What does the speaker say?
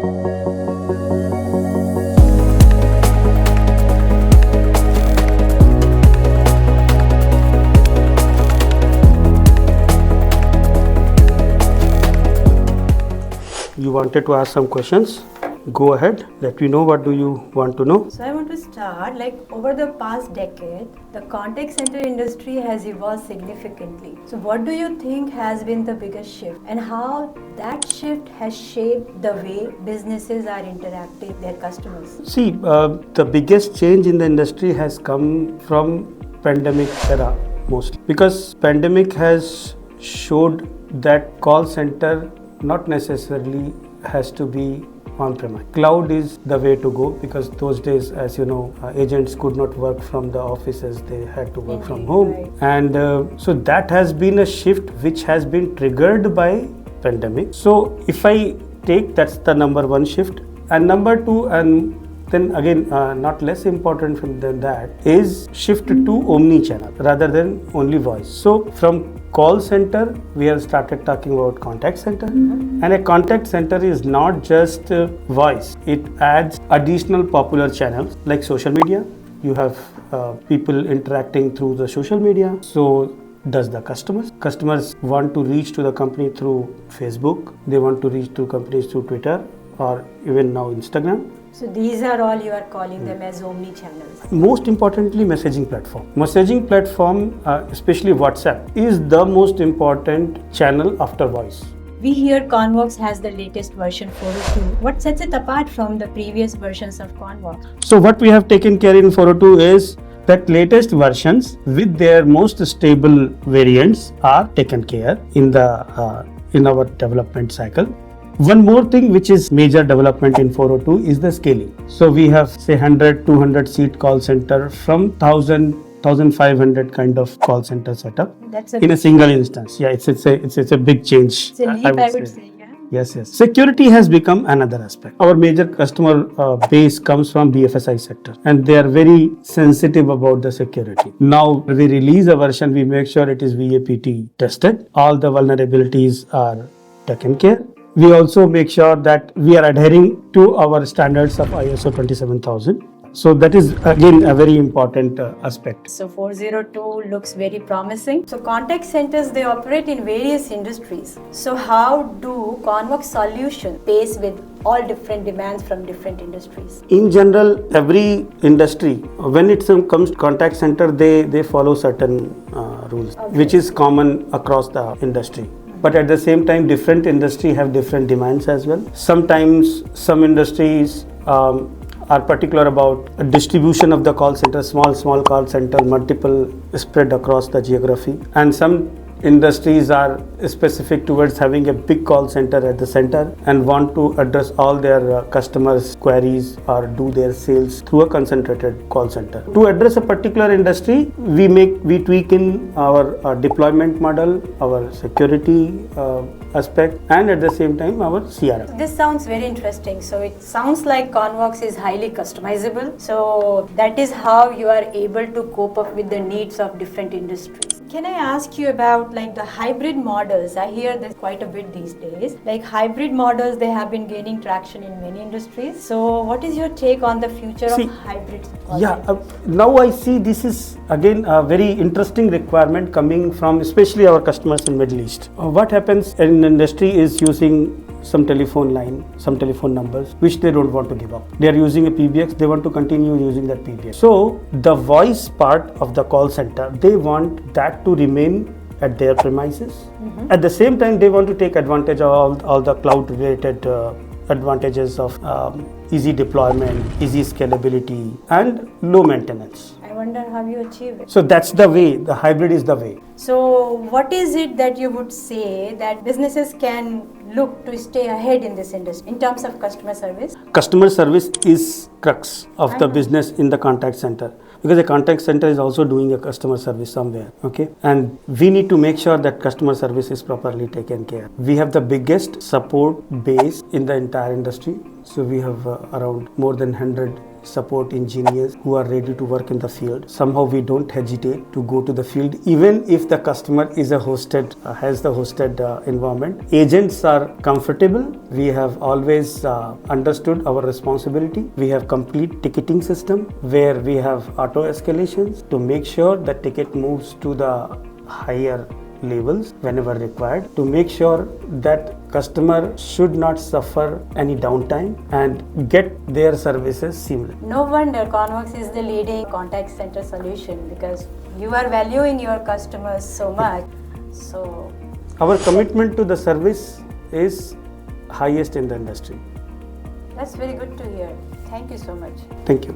You wanted to ask some questions. Go ahead. Let me know what do you want to know. So I want to start, like over the past decade, the contact center industry has evolved significantly. So what do you think has been the biggest shift and how that shift has shaped the way businesses are interacting with their customers? See, the biggest change in the industry has come from pandemic era mostly, because pandemic has showed that call center not necessarily has to be on-premise. Cloud is the way to go, because those days, as you know, agents could not work from the offices, they had to work from home. Right. And so that has been a shift which has been triggered by pandemic. So if I take, that's the number one shift. And number two, and then again, not less important than that, is shift to omni-channel rather than only voice. So from call center, we have started talking about contact center. And a contact center is not just voice. It adds additional popular channels like social media. You have people interacting through the social media. So does the customers. Customers want to reach to the company through Facebook. They want to reach to companies through Twitter or even now Instagram. So these are all you are calling them as omni-channels. Most importantly, messaging platform. Messaging platform, especially WhatsApp, is the most important channel after voice. We hear ConVox has the latest version 402. What sets it apart from the previous versions of ConVox? So what we have taken care in 402 is that latest versions with their most stable variants are taken care in our development cycle. One more thing which is major development in 402 is the scaling. So we have say 100, 200 seat call center from 1000, 1500 kind of call center setup. That's in a single instance. Yeah, it's a big change. It's a leap, I would say. Yeah. Yes. Security has become another aspect. Our major customer base comes from BFSI sector, and they are very sensitive about the security. Now we release a version, we make sure it is VAPT tested. All the vulnerabilities are taken care. We also make sure that we are adhering to our standards of ISO 27000. So that is again a very important aspect. So 402 looks very promising. So contact centers, they operate in various industries. So how do ConVox solution pace with all different demands from different industries? In general, every industry, when it comes to contact center, they follow certain rules, which is common across the industry. But at the same time, different industry have different demands as well. Sometimes some industries are particular about a distribution of the call center, small call center, multiple spread across the geography. And some industries are specific towards having a big call center at the center and want to address all their customers' queries or do their sales through a concentrated call center. To address a particular industry, we tweak in our deployment model, our security aspect, and at the same time our CRM. This sounds very interesting. So it sounds like ConVox is highly customizable. So that is how you are able to cope up with the needs of different industries. Can I ask you about like the hybrid models? I hear this quite a bit these days. Like hybrid models, they have been gaining traction in many industries. So what is your take on the future of hybrid? Now I see this is again a very interesting requirement coming from especially our customers in Middle East. What happens in industry is using some telephone line, some telephone numbers, which they don't want to give up. They are using a PBX, they want to continue using that PBX. So the voice part of the call center, they want that to remain at their premises. At the same time, they want to take advantage of all the cloud related advantages of easy deployment, easy scalability, and low maintenance. I wonder how you achieve it. So that's the way, the hybrid is the way. So what is it that you would say that businesses can look to stay ahead in this industry in terms of customer service? Customer service is crux of the business in the contact center, because the contact center is also doing a customer service somewhere, okay? And we need to make sure that customer service is properly taken care. We have the biggest support base in the entire industry. So we have around more than 100 support engineers who are ready to work in the field. Somehow we don't hesitate to go to the field, even if the customer is has the hosted environment. Agents are comfortable. We have always understood our responsibility. We have complete ticketing system where we have auto escalations to make sure the ticket moves to the higher levels whenever required, to make sure that customer should not suffer any downtime and get their services seamless. No wonder ConVox is the leading contact center solution, because you are valuing your customers so much. So our commitment to the service is highest in the industry. that's very good to hear. Thank you so much. Thank you.